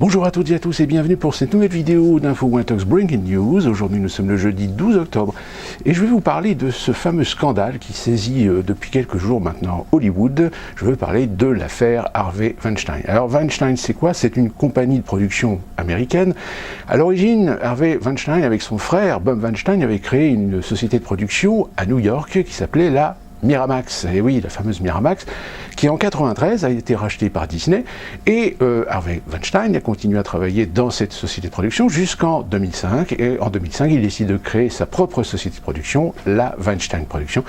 Bonjour à toutes et à tous et bienvenue pour cette nouvelle vidéo d'InfoWintox Breaking News. Aujourd'hui nous sommes le jeudi 12 octobre et je vais vous parler de ce fameux scandale qui saisit depuis quelques jours maintenant Hollywood. Je veux parler de l'affaire Harvey Weinstein. Alors Weinstein c'est quoi? C'est une compagnie de production américaine. À l'origine, Harvey Weinstein avec son frère Bob Weinstein avait créé une société de production à New York qui s'appelait la Miramax, et oui, la fameuse Miramax, qui en 1993 a été rachetée par Disney, et Harvey Weinstein a continué à travailler dans cette société de production jusqu'en 2005, et en 2005 il décide de créer sa propre société de production, la Weinstein Production.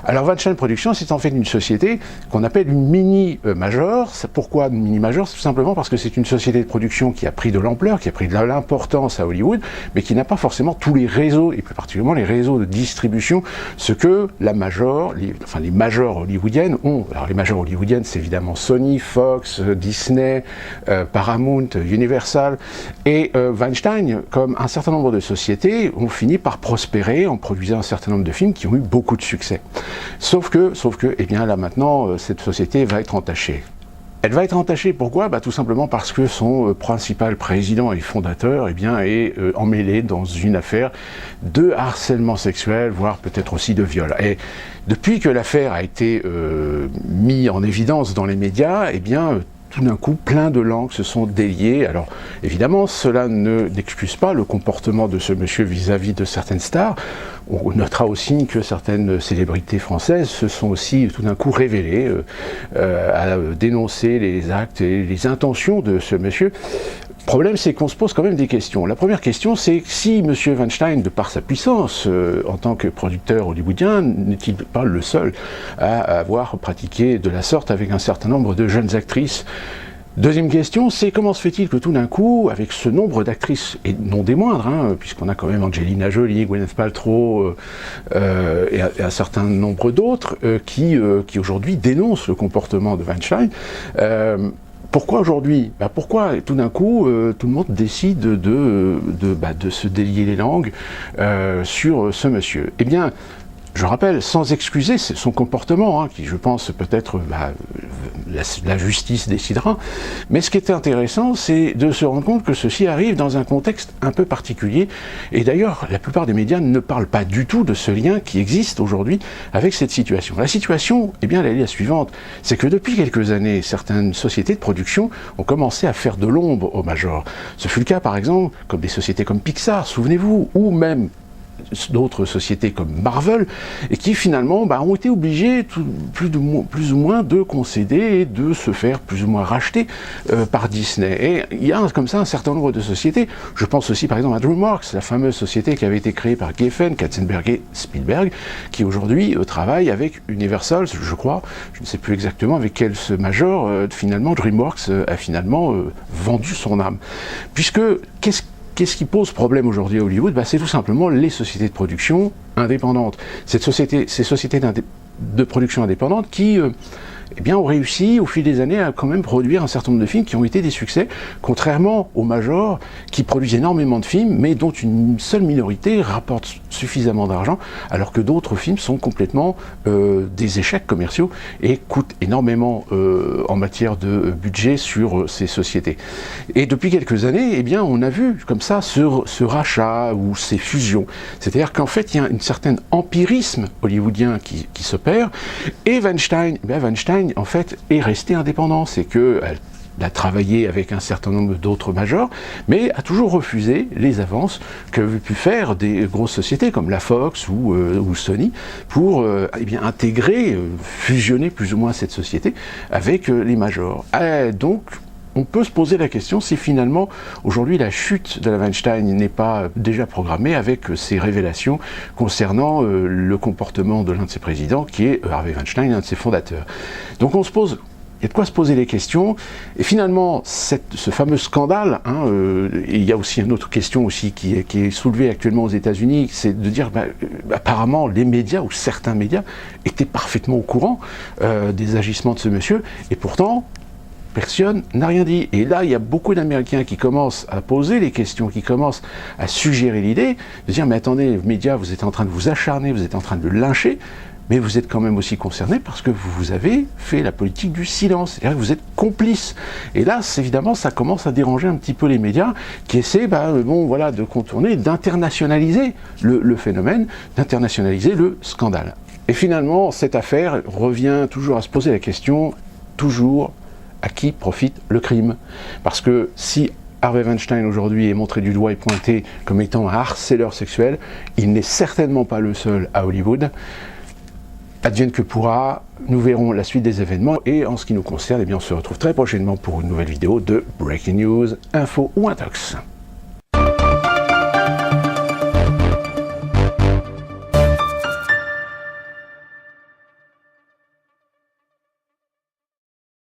Alors Weinstein Production, c'est en fait une société qu'on appelle une mini-major. Pourquoi une mini-major? C'est tout simplement parce que c'est une société de production qui a pris de l'ampleur, qui a pris de l'importance à Hollywood, mais qui n'a pas forcément tous les réseaux, et plus particulièrement les réseaux de distribution, ce que la major, les majors hollywoodiennes ont. Alors les majors hollywoodiennes, c'est évidemment Sony, Fox, Disney, Paramount, Universal, et Weinstein, comme un certain nombre de sociétés, ont fini par prospérer en produisant un certain nombre de films qui ont eu beaucoup de succès. Sauf que, eh bien là maintenant, cette société va être entachée. Elle va être entachée, pourquoi? Tout simplement parce que son principal président et fondateur est emmêlé dans une affaire de harcèlement sexuel, voire peut-être aussi de viol. Et depuis que l'affaire a été mise en évidence dans les médias, tout d'un coup, plein de langues se sont déliées. Alors, évidemment, cela n'excuse pas le comportement de ce monsieur vis-à-vis de certaines stars. On notera aussi que certaines célébrités françaises se sont aussi tout d'un coup révélées à dénoncer les actes et les intentions de ce monsieur. Le problème, c'est qu'on se pose quand même des questions. La première question, c'est si M. Weinstein, de par sa puissance en tant que producteur hollywoodien, n'est-il pas le seul à avoir pratiqué de la sorte avec un certain nombre de jeunes actrices? Deuxième question, c'est comment se fait-il que tout d'un coup, avec ce nombre d'actrices, et non des moindres, puisqu'on a quand même Angelina Jolie, Gwyneth Paltrow et un certain nombre d'autres, qui aujourd'hui dénoncent le comportement de Weinstein, pourquoi aujourd'hui? Pourquoi tout d'un coup tout le monde décide de se délier les langues sur ce monsieur? Eh bien, je rappelle, sans excuser son comportement, qui je pense peut-être la justice décidera, mais ce qui est intéressant, c'est de se rendre compte que ceci arrive dans un contexte un peu particulier, et d'ailleurs la plupart des médias ne parlent pas du tout de ce lien qui existe aujourd'hui avec cette situation. La situation, elle est la suivante, c'est que depuis quelques années, certaines sociétés de production ont commencé à faire de l'ombre aux majors. Ce fut le cas par exemple, comme des sociétés comme Pixar, souvenez-vous, ou même d'autres sociétés comme Marvel, et qui finalement ont été obligées plus ou moins de concéder et de se faire plus ou moins racheter par Disney. Et il y a comme ça un certain nombre de sociétés. Je pense aussi par exemple à DreamWorks, la fameuse société qui avait été créée par Geffen, Katzenberg et Spielberg, qui aujourd'hui travaille avec Universal, je crois, je ne sais plus exactement avec quel ce major, finalement DreamWorks a finalement vendu son âme. Puisque, qu'est-ce qui pose problème aujourd'hui à Hollywood? C'est tout simplement les sociétés de production indépendantes. Ces sociétés de production indépendantes qui ont réussi au fil des années à quand même produire un certain nombre de films qui ont été des succès, contrairement aux majors qui produisent énormément de films, mais dont une seule minorité rapporte suffisamment d'argent, alors que d'autres films sont complètement des échecs commerciaux et coûtent énormément en matière de budget sur ces sociétés. Et depuis quelques années, on a vu comme ça ce rachat ou ces fusions. C'est-à-dire qu'en fait, il y a un certain empirisme hollywoodien qui s'opère, et Weinstein, en fait, est resté indépendant. C'est qu'elle a travaillé avec un certain nombre d'autres majors, mais a toujours refusé les avances qu'avaient pu faire des grosses sociétés comme la Fox ou Sony pour intégrer, fusionner plus ou moins cette société avec les majors. Donc, on peut se poser la question si finalement, aujourd'hui, la chute de la Weinstein n'est pas déjà programmée avec ces révélations concernant le comportement de l'un de ses présidents, qui est Harvey Weinstein, un de ses fondateurs. Donc il y a de quoi se poser les questions, et finalement, ce fameux scandale, et il y a aussi une autre question aussi qui est soulevée actuellement aux États-Unis, c'est de dire, apparemment, les médias, ou certains médias, étaient parfaitement au courant des agissements de ce monsieur, et pourtant, personne n'a rien dit. Et là, il y a beaucoup d'Américains qui commencent à poser les questions, qui commencent à suggérer l'idée de dire, mais attendez, les médias, vous êtes en train de vous acharner, vous êtes en train de le lyncher, mais vous êtes quand même aussi concerné parce que vous avez fait la politique du silence, c'est-à-dire que vous êtes complice. Et là, évidemment, ça commence à déranger un petit peu les médias qui essaient de contourner, d'internationaliser le phénomène, d'internationaliser le scandale. Et finalement, cette affaire revient toujours à se poser la question, toujours, à qui profite le crime? Parce que si Harvey Weinstein aujourd'hui est montré du doigt et pointé comme étant un harceleur sexuel, il n'est certainement pas le seul à Hollywood. Advienne que pourra, nous verrons la suite des événements et en ce qui nous concerne, on se retrouve très prochainement pour une nouvelle vidéo de Breaking News, Info ou Intox.